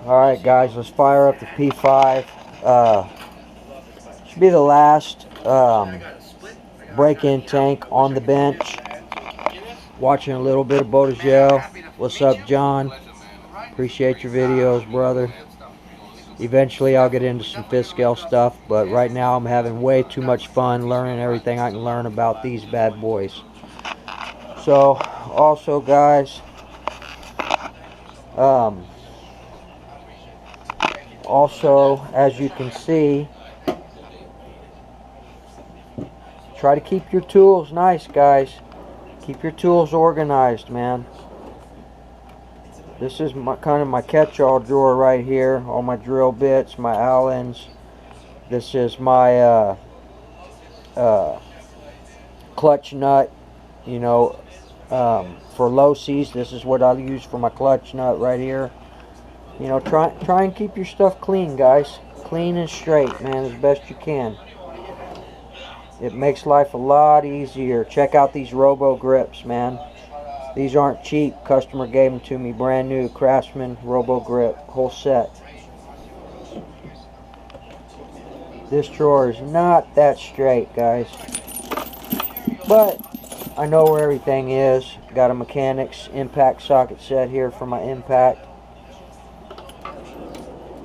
Alright guys, let's fire up the P5. Should be the last break-in tank on the bench. Watching a little bit of Bodegel. What's up, John? Appreciate your videos, brother. Eventually I'll get into some fifth scale stuff, but right now I'm having way too much fun learning everything I can learn about these bad boys. So, also guys, also, as you can see, try to keep your tools nice, guys. Keep your tools organized, man. This is kind of my catch-all drawer right here. All my drill bits, my Allens. This is my clutch nut, you know, for low C's. This is what I'll use for my clutch nut right here. You know, try and keep your stuff clean, guys. Clean and straight, man, as best you can. It makes life a lot easier. Check out these Robo grips, man. These aren't cheap. Customer gave them to me, brand new, Craftsman Robo grip, whole set. This drawer is not that straight, guys, but I know where everything is. Got a mechanics impact socket set here for my impact.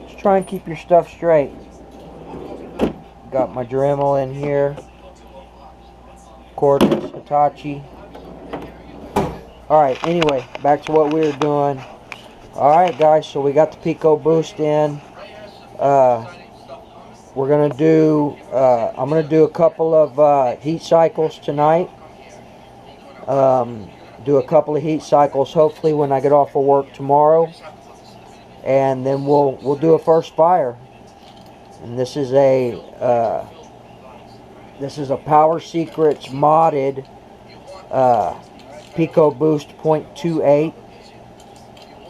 Just try and keep your stuff straight. Got my Dremel in here. Cordless Hitachi. Alright, anyway, back to what we were doing. Alright guys, so we got the Picco Boost in. We're gonna do I'm gonna do a couple of heat cycles tonight. Do a couple of heat cycles hopefully when I get off of work tomorrow, and then we'll do a first fire. And this is a Power Secrets modded Picco Boost 0.28,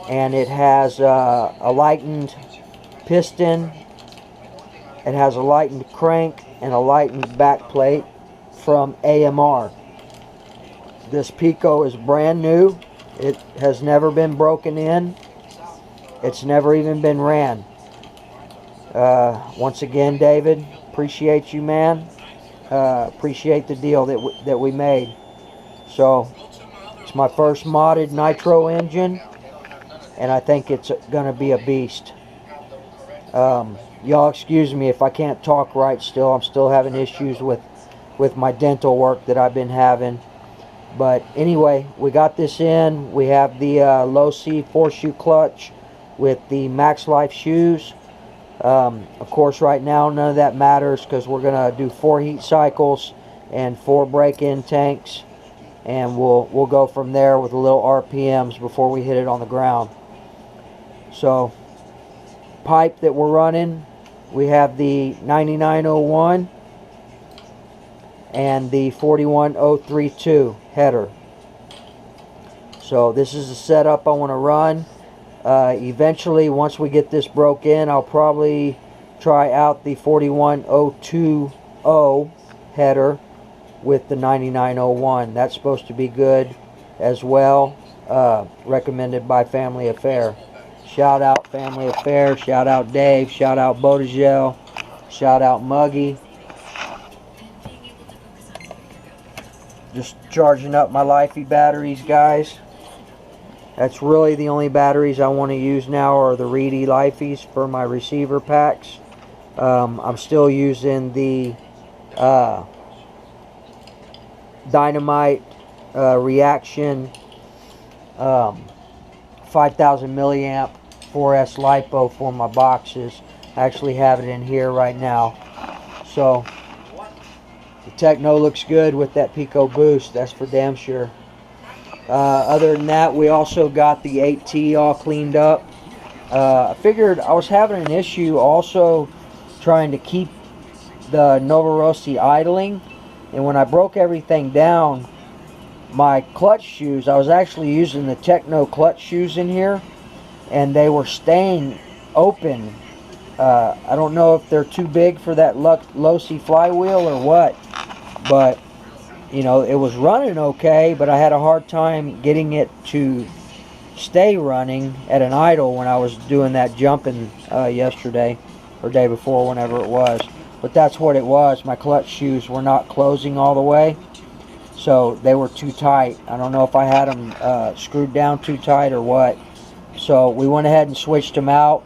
and it has a lightened piston, it has a lightened crank, and a lightened back plate from AMR. This Picco is brand new. It has never been broken in. It's never even been ran. Once again, David, appreciate you, man. Appreciate the deal that we made. So it's my first modded nitro engine, and I think it's gonna be a beast. Y'all excuse me if I can't talk right still. I'm still having issues with my dental work that I've been having. But anyway, we got this in. We have the low C 4-shoe clutch with the Max Life shoes. Of course, right now none of that matters because we're gonna do 4 heat cycles and 4 break-in tanks, and we'll go from there with a little RPMs before we hit it on the ground. So, pipe that we're running, we have the 9901 and the 41032 header. So this is the setup I want to run. Eventually, once we get this broke in, I'll probably try out the 41020 header with the 9901. That's supposed to be good as well. Recommended by Family Affair. Shout out Family Affair. Shout out Dave. Shout out Bodegel. Shout out Muggy. Just charging up my Lifey batteries, guys. That's really the only batteries I want to use now are the Reedy Lifeys for my receiver packs. I'm still using the Dynamite Reaction 5000 milliamp 4S LiPo for my boxes. I actually have it in here right now. So the Techno looks good with that Picco Boost, that's for damn sure. Other than that, we also got the 8T all cleaned up. I figured I was having an issue also trying to keep the Novorossi idling, and when I broke everything down, my clutch shoes, I was actually using the Techno clutch shoes in here, and they were staying open. I don't know if they're too big for that Losi flywheel or what, but you know, it was running okay, but I had a hard time getting it to stay running at an idle when I was doing that jumping yesterday or day before, whenever it was. But that's what it was. My clutch shoes were not closing all the way, so they were too tight. I don't know if I had them screwed down too tight or what. So we went ahead and switched them out.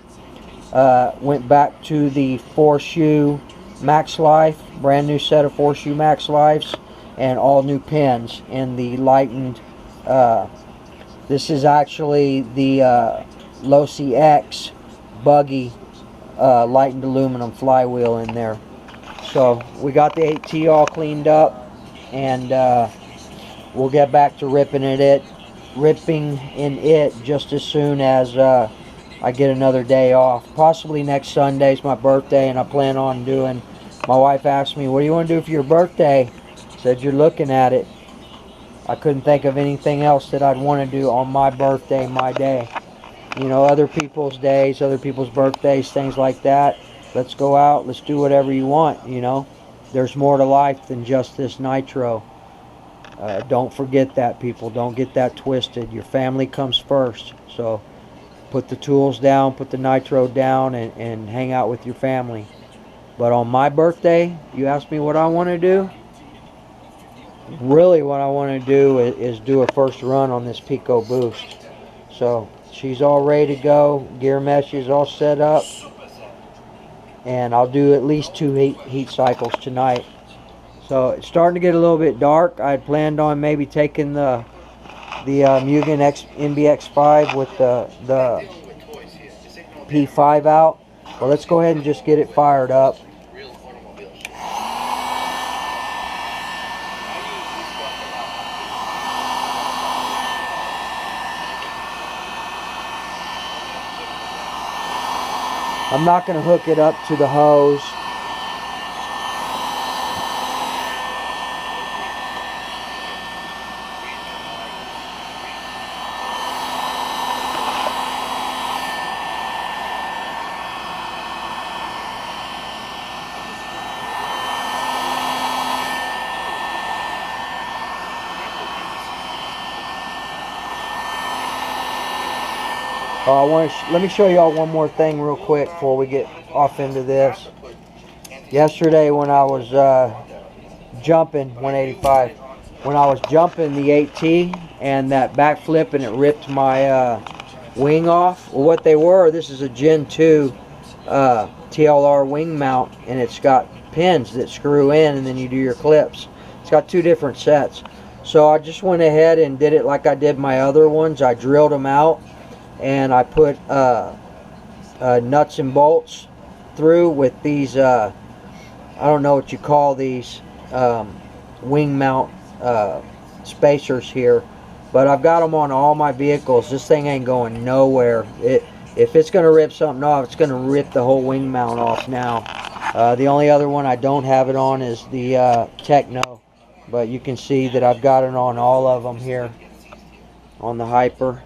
Went back to the 4-shoe Max Life, brand new set of 4-shoe Max Lives, and all new pins in the lightened. This is actually the Losi X buggy lightened aluminum flywheel in there. So we got the 8T all cleaned up, and we'll get back to ripping in it just as soon as I get another day off. Possibly next Sunday is my birthday, and I plan on doing. My wife asked me, "What do you want to do for your birthday?" I said, "You're looking at it." I couldn't think of anything else that I'd want to do on my birthday, my day. You know, other people's days, other people's birthdays, things like that. Let's go out, let's do whatever you want, you know. There's more to life than just this nitro. Don't forget that, people. Don't get that twisted. Your family comes first. So put the tools down, put the nitro down, and hang out with your family. But on my birthday, you ask me what I want to do? Really what I want to do is do a first run on this Picco Boost. So she's all ready to go. Gear mesh is all set up. And I'll do at least 2 heat cycles tonight. So it's starting to get a little bit dark. I had planned on maybe taking the Mugen MBX5 with the P5 out. Well, let's go ahead and just get it fired up. I'm not going to hook it up to the hose. Let me show y'all one more thing real quick before we get off into this. Yesterday when I was jumping 185, when I was jumping the 8T and that backflip and it ripped my wing off. Well, what they were, this is a Gen 2 TLR wing mount, and it's got pins that screw in and then you do your clips. It's got 2 different sets. So I just went ahead and did it like I did my other ones. I drilled them out, and I put nuts and bolts through with these, I don't know what you call these, wing mount spacers here, but I've got them on all my vehicles. This thing ain't going nowhere. If it's going to rip something off, it's going to rip the whole wing mount off now. The only other one I don't have it on is the Techno, but you can see that I've got it on all of them here on the Hyper.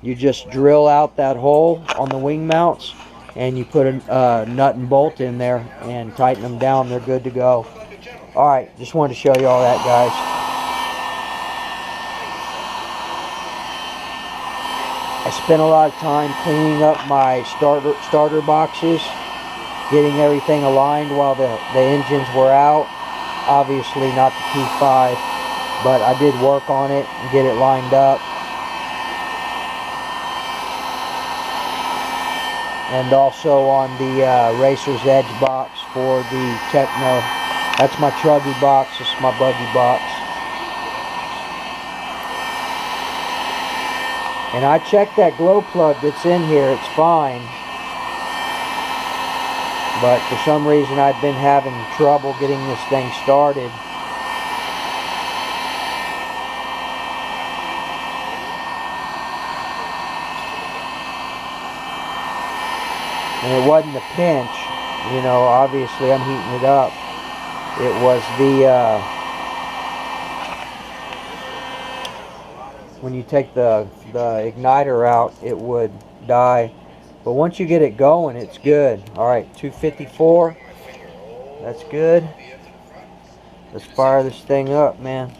You just drill out that hole on the wing mounts, and you put a nut and bolt in there and tighten them down. They're good to go. Alright, just wanted to show you all that, guys. I spent a lot of time cleaning up my starter boxes, getting everything aligned while the engines were out. Obviously not the P5, but I did work on it and get it lined up. And also on the Racer's Edge box for the Techno. That's my truggy box, this is my buggy box. And I checked that glow plug that's in here, it's fine. But for some reason I've been having trouble getting this thing started. And it wasn't the pinch, you know, obviously I'm heating it up. It was the, when you take the igniter out, it would die. But once you get it going, it's good. Alright, 254, that's good. Let's fire this thing up, man.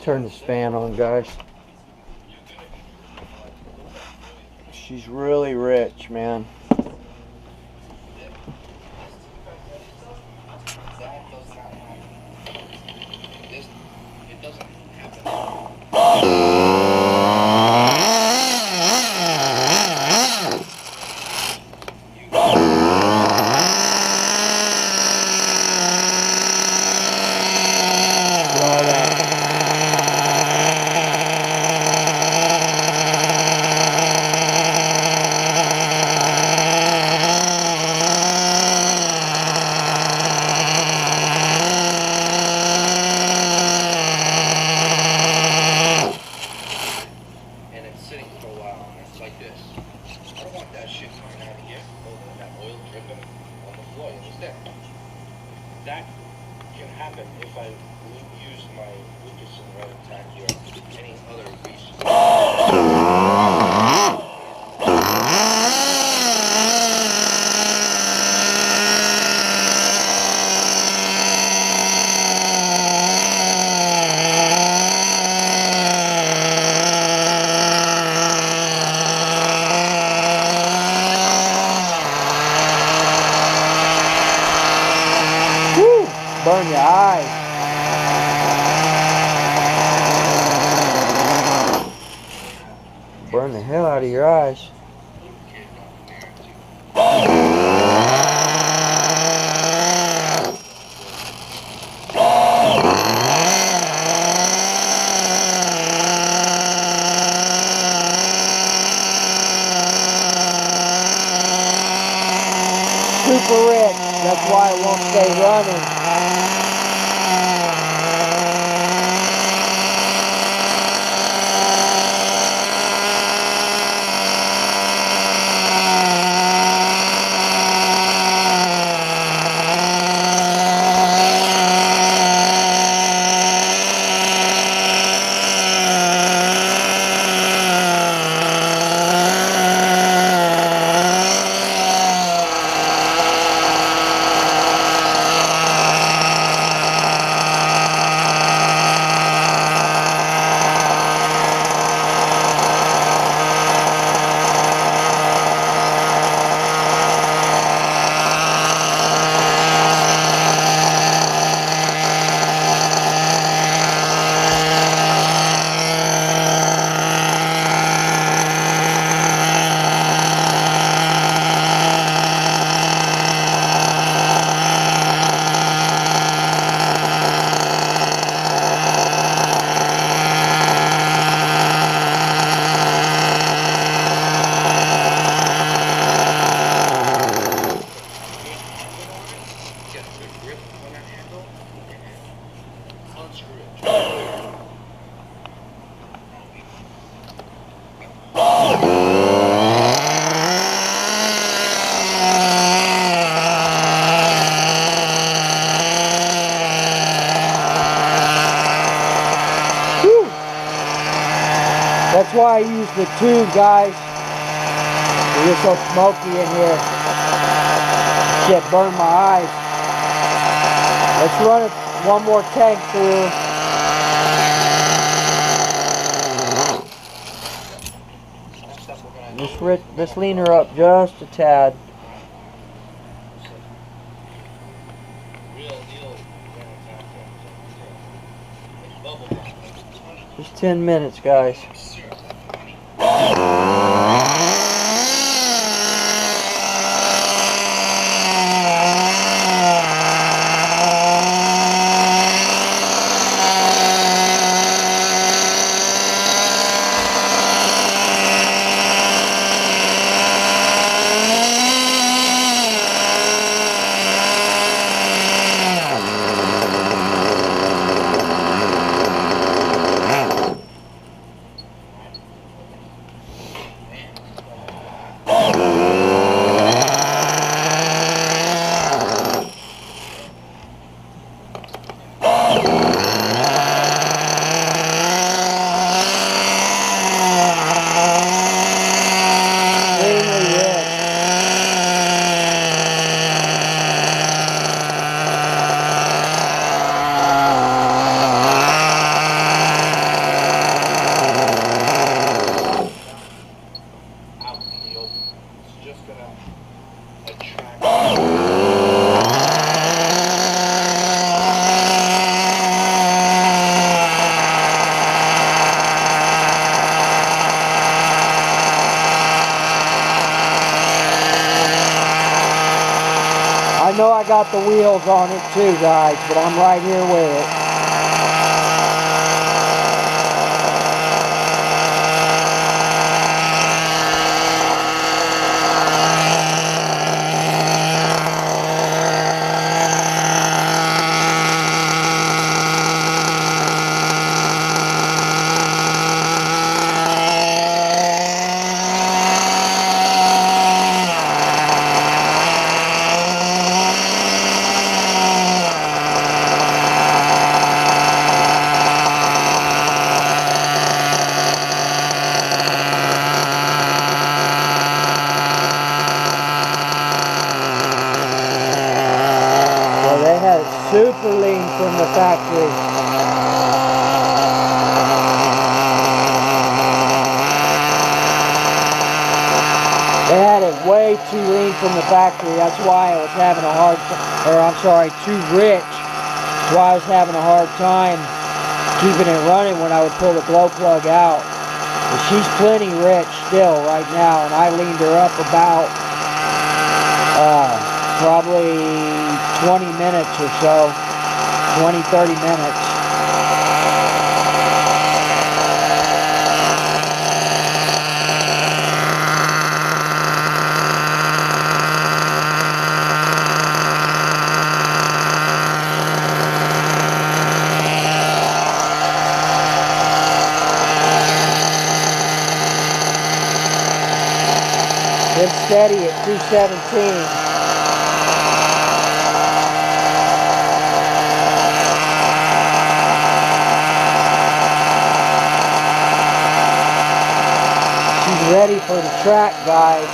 turn this fan on, guys. She's really rich, man. That can happen if I use my Lucas and Red Attack here or any other reason. Burn your eyes. Burn the hell out of your eyes. Super rich. That's why it won't stay running. That's why I use the tube, guys. It is so smoky in here. Shit, burned my eyes. Let's run it one more tank through. Let's lean her up just a tad. Just 10 minutes, guys. I know I got the wheels on it too, guys, but I'm right here with it. They had it super lean from the factory. They had it way too lean from the factory. That's why I was having a hard time, or I'm sorry, too rich. That's why I was having a hard time keeping it running when I would pull the glow plug out. But she's plenty rich still right now, and I leaned her up about probably 20 minutes or so, 20-30 minutes. Been steady at 217. Ready for the track, guys.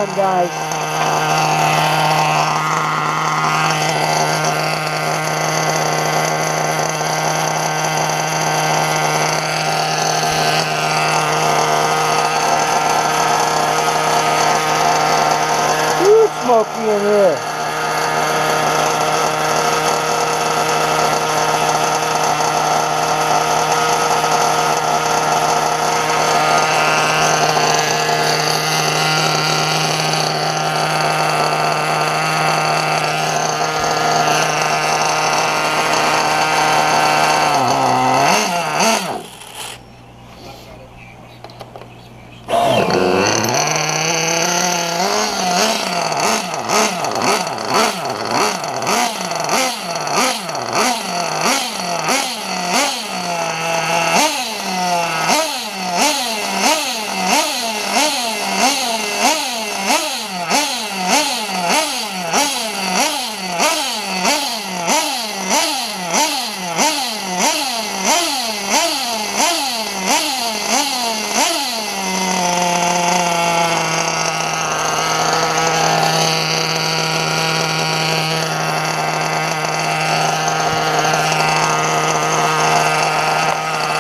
fun, guys. Woo, smoky in here.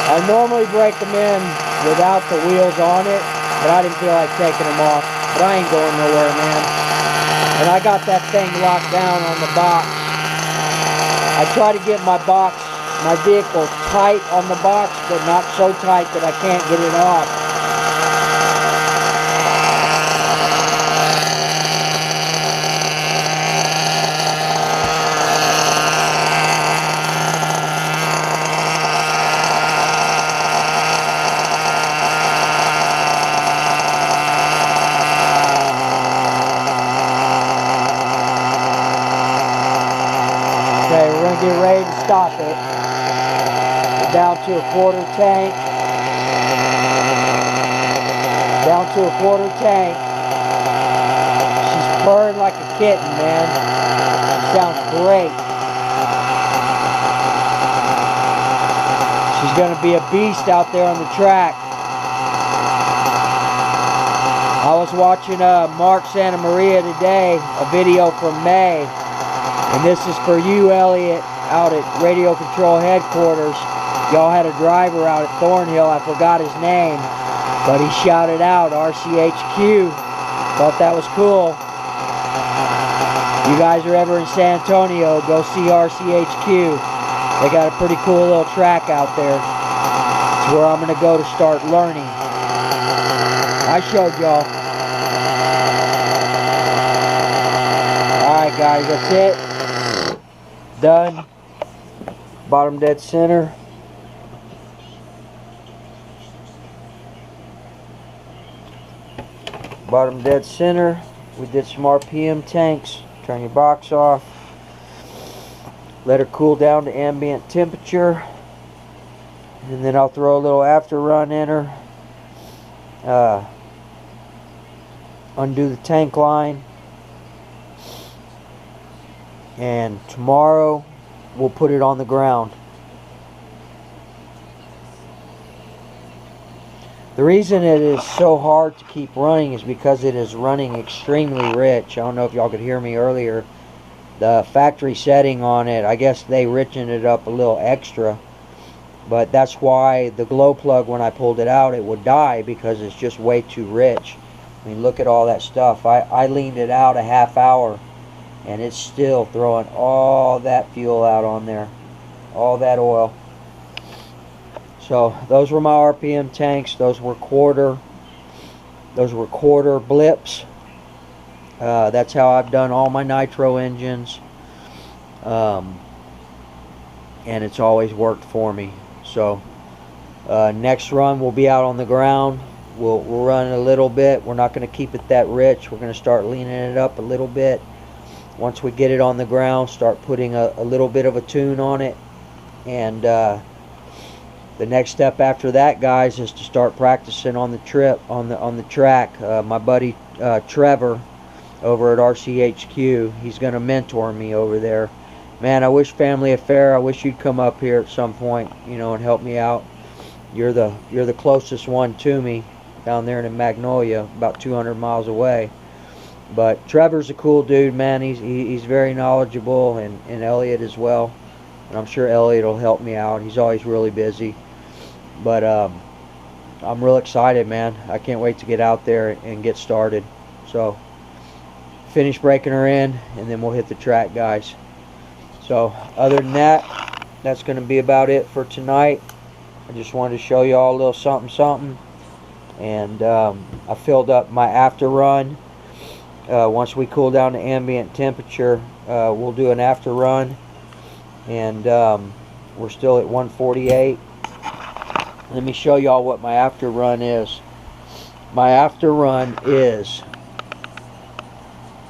I normally break them in without the wheels on it, but I didn't feel like taking them off. But I ain't going nowhere, man. And I got that thing locked down on the box. I try to get my vehicle tight on the box, but not so tight that I can't get it off. Okay, we're going to get ready to stop it. We're down to a quarter tank. Down to a quarter tank. She's purring like a kitten, man. She sounds great. She's going to be a beast out there on the track. I was watching Mark Santa Maria today, a video from May. And this is for you, Elliot, out at Radio Control Headquarters. Y'all had a driver out at Thornhill. I forgot his name, but he shouted out RCHQ. Thought that was cool. You guys are ever in San Antonio, go see RCHQ. They got a pretty cool little track out there. It's where I'm going to go to start learning. I showed y'all. Alright guys, that's it. Done. Bottom dead center. Bottom dead center. We did some RPM tanks. Turn your box off. Let her cool down to ambient temperature. And then I'll throw a little after run in her. Undo the tank line. And tomorrow we'll put it on the ground. The reason it is so hard to keep running is because it is running extremely rich. I don't know if y'all could hear me earlier. The factory setting on it, I guess they richened it up a little extra. But that's why the glow plug, when I pulled it out, it would die, because it's just way too rich. I mean, look at all that stuff. I leaned it out a half hour, and it's still throwing all that fuel out on there. All that oil. So those were my RPM tanks. Those were quarter blips. That's how I've done all my nitro engines. And it's always worked for me. So next run we'll be out on the ground. We'll run a little bit. We're not going to keep it that rich. We're going to start leaning it up a little bit. Once we get it on the ground, start putting a little bit of a tune on it. And the next step after that, guys, is to start practicing on the track. My buddy Trevor over at RCHQ, he's going to mentor me over there. Man, I wish Family Affair, I wish you'd come up here at some point, you know, and help me out. You're the closest one to me down there in Magnolia, about 200 miles away. But Trevor's a cool dude, man. He's very knowledgeable, and Elliot as well. And I'm sure Elliot will help me out. He's always really busy. But I'm real excited, man. I can't wait to get out there and get started. So finish breaking her in, and then we'll hit the track, guys. So other than that, that's going to be about it for tonight. I just wanted to show you all a little something. And I filled up my after run. Once we cool down to ambient temperature, we'll do an after run. And we're still at 148. Let me show y'all what my after run is. My after run is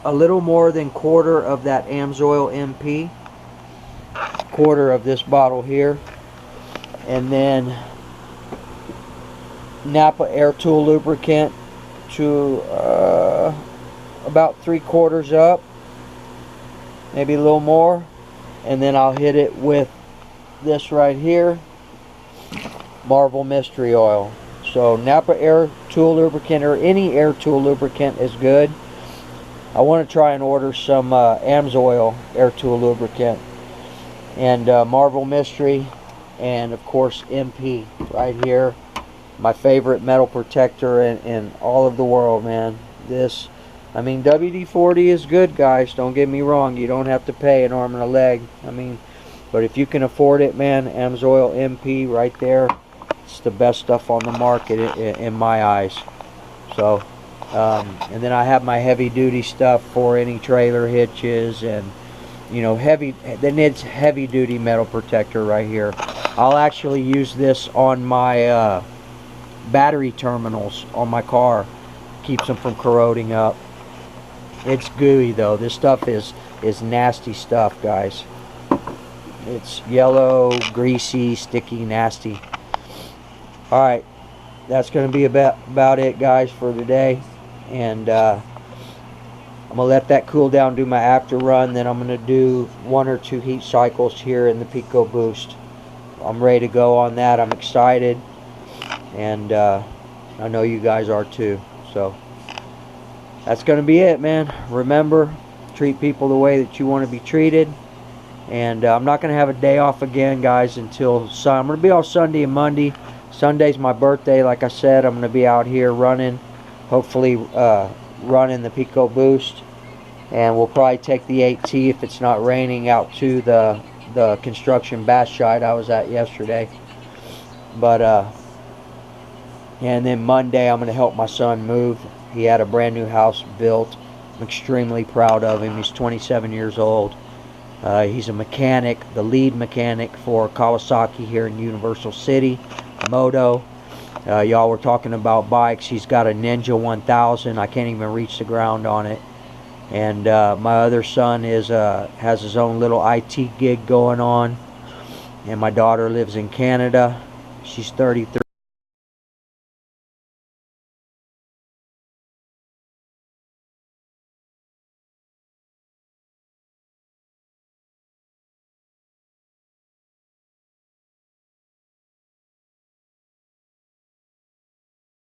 a little more than quarter of that Amsoil MP, quarter of this bottle here, and then Napa Air Tool lubricant to about 3/4 up, maybe a little more, and then I'll hit it with this right here, Marvel Mystery Oil. So Napa Air Tool lubricant or any Air Tool lubricant is good. I want to try and order some Amsoil Air Tool lubricant, and Marvel Mystery, and of course MP right here. My favorite metal protector in all of the world, man. This, I mean, WD-40 is good, guys. Don't get me wrong. You don't have to pay an arm and a leg. I mean, but if you can afford it, man, Amsoil MP right there. It's the best stuff on the market in my eyes. So, and then I have my heavy duty stuff for any trailer hitches and, you know, then it's heavy duty metal protector right here. I'll actually use this on my battery terminals on my car. Keeps them from corroding up. It's gooey though. This stuff is nasty stuff, guys. It's yellow, greasy, sticky, nasty. Alright, that's going to be about it, guys, for today. And I'm going to let that cool down, do my after run. Then I'm going to do 1 or 2 heat cycles here in the Picco Boost. I'm ready to go on that. I'm excited. And I know you guys are too. So that's going to be it, man. Remember, treat people the way that you want to be treated. And I'm not going to have a day off again, guys, until Sunday. I'm going to be off Sunday and Monday. Sunday's my birthday, like I said. I'm going to be out here running, hopefully running the Picco Boost. And we'll probably take the 8T if it's not raining out to the construction bash site I was at yesterday. But and then Monday I'm going to help my son move. He had a brand new house built. I'm extremely proud of him. He's 27 years old. He's a mechanic, the lead mechanic for Kawasaki here in Universal City, Moto. Y'all were talking about bikes. He's got a Ninja 1000. I can't even reach the ground on it. And my other son has his own little IT gig going on. And my daughter lives in Canada. She's 33.